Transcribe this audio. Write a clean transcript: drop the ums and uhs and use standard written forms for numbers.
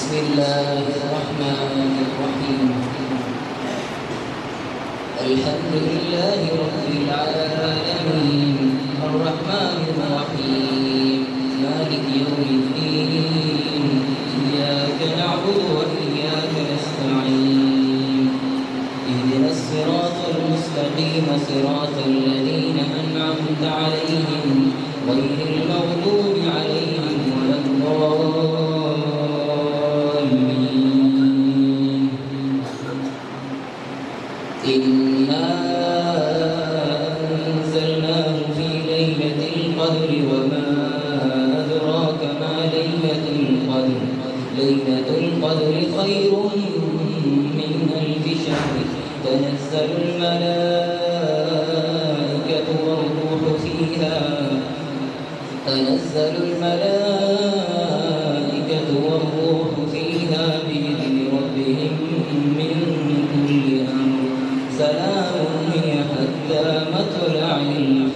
بسم الله الرحمن الرحيم. الحمد لله رب العالمين الرحمن الرحيم مالك يوم الدين إياك نعبد وإياك نستعين اهدنا الصراط المستقيم صراط الذين أنعمت عليهم غير المغضوب عليهم ولا الضالين. إنا أنزلناه في ليلة القدر وما أدراك ما ليلة القدر. ليلة القدر خير من ألف شهر. تنزل الملائكة والروح فيها بإذن ربهم من كل أمر. سلام هي حتى مطلع الفجر.